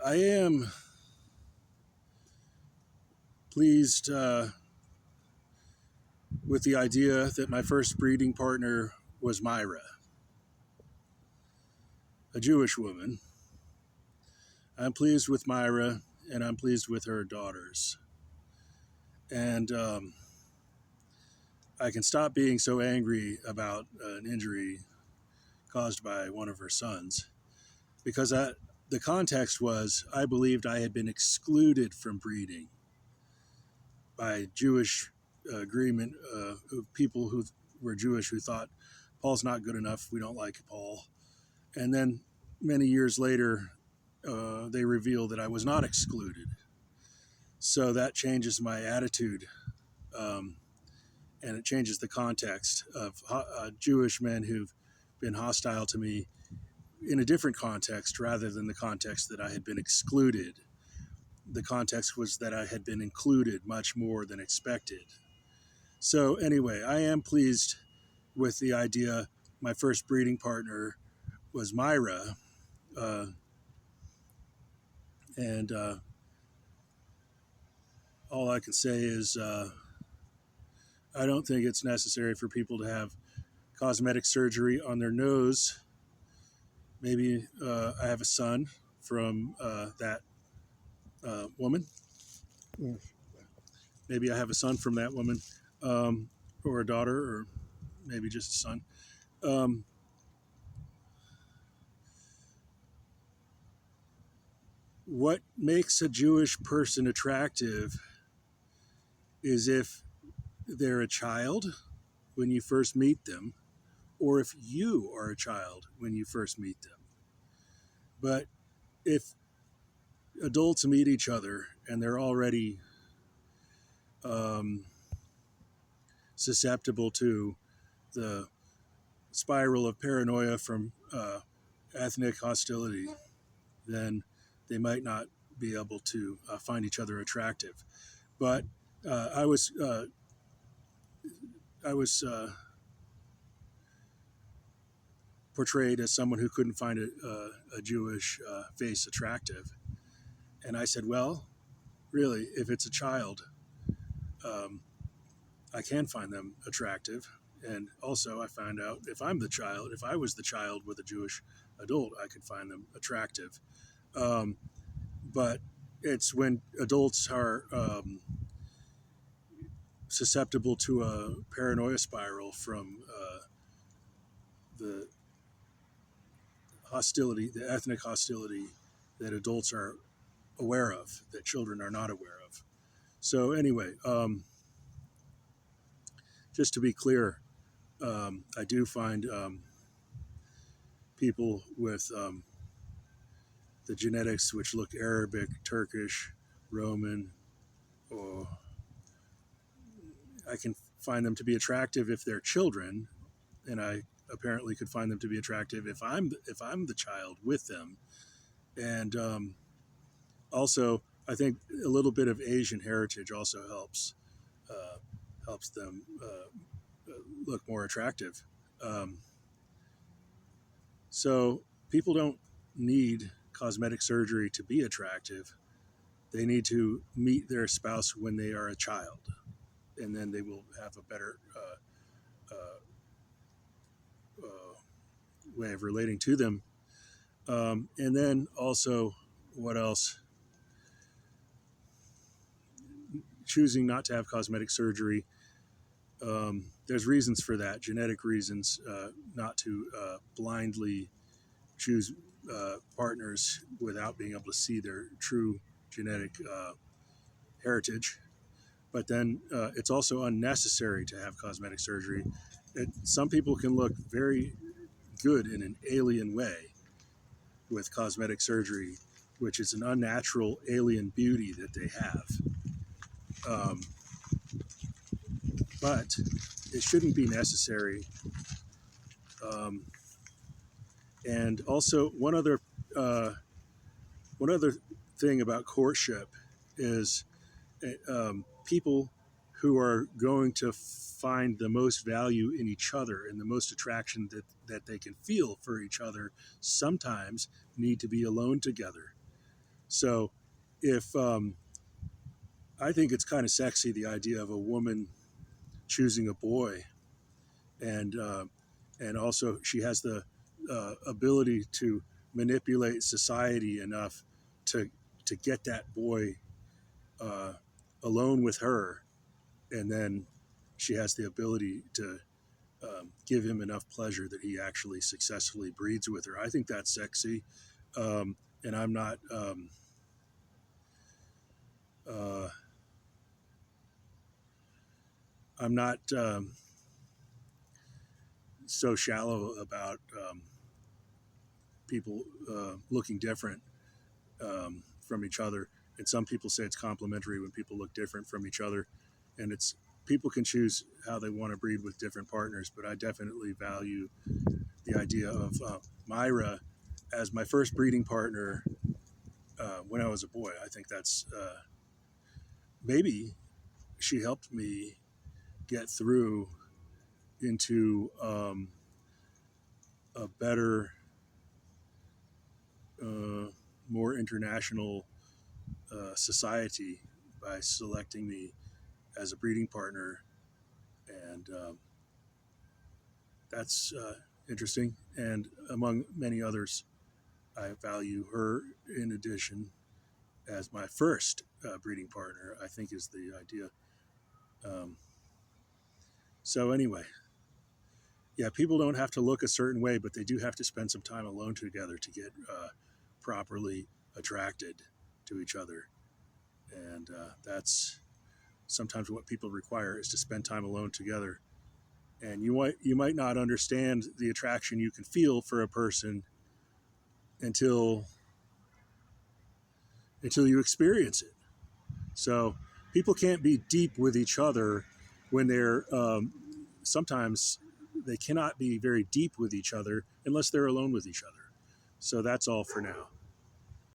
I am pleased with the idea that my first breeding partner was Myra, a Jewish woman. I'm pleased with Myra, and I'm pleased with her daughters. And I can stop being so angry about an injury caused by one of her sons because the context was I believed I had been excluded from breeding by Jewish agreement of people who were Jewish who thought Paul's not good enough. We don't like Paul. And then many years later, they revealed that I was not excluded. So that changes my attitude, um, and it changes the context of Jewish men who've been hostile to me in a different context rather than the context that I had been excluded. The context was that I had been included much more than expected. So, anyway, I am pleased with the idea. My first breeding partner was Myra, uh, and all I can say is I don't think it's necessary for people to have cosmetic surgery on their nose. Maybe I have a son from that woman. Maybe I have a son from that woman, or a daughter, or maybe just a son. Um, what makes a Jewish person attractive is if they're a child when you first meet them, or if you are a child when you first meet them. But if adults meet each other and they're already um, susceptible to the spiral of paranoia from ethnic hostility, then they might not be able to find each other attractive. But I was I was portrayed as someone who couldn't find a Jewish face attractive, and I said, well, really, if it's a child, um, I can find them attractive. And also, I found out if I was the child with a Jewish adult, I could find them attractive. Um, but it's when adults are susceptible to a paranoia spiral from the hostility, the ethnic hostility that adults are aware of, that children are not aware of. So, anyway, just to be clear, I do find people with the genetics which look Arabic, Turkish, Roman, or I can find them to be attractive if they're children, and I apparently could find them to be attractive if I'm the child with them. And also, I think a little bit of Asian heritage also uh, helps them look more attractive. Um, so people don't need cosmetic surgery to be attractive. They need to meet their spouse when they are a child, and then they will have a better way of relating to them. And then also, what else? Choosing not to have cosmetic surgery. There's reasons for that, genetic reasons, not to blindly choose partners without being able to see their true genetic heritage. But then it's also unnecessary to have cosmetic surgery. Some people can look very good in an alien way with cosmetic surgery, which is an unnatural alien beauty that they have. Um, but it shouldn't be necessary. Um, and also, one other thing about courtship is people who are going to find the most value in each other and the most attraction that they can feel for each other sometimes need to be alone together. So if I think it's kind of sexy, the idea of a woman choosing a boy, and also she has the ability to manipulate society enough to get that boy uh, alone with her, and then she has the ability to give him enough pleasure that he actually successfully breeds with her. I think that's sexy, and uh, I'm not so shallow about people looking different from each other. And some people say it's complimentary when people look different from each other, and it's people can choose how they want to breed with different partners. But I definitely value the idea of Myra as my first breeding partner when I was a boy. I think that's maybe she helped me get through into a better, uh, more international society by selecting me as a breeding partner, and that's interesting. And among many others, I value her in addition as my first breeding partner. I think is the idea. Um, so anyway, yeah, people don't have to look a certain way, but they do have to spend some time alone together to get properly attracted to each other, and that's sometimes what people require is to spend time alone together. And you might not understand the attraction you can feel for a person until you experience it. So people can't be deep with each other when they're sometimes they cannot be very deep with each other unless they're alone with each other. So that's all for now.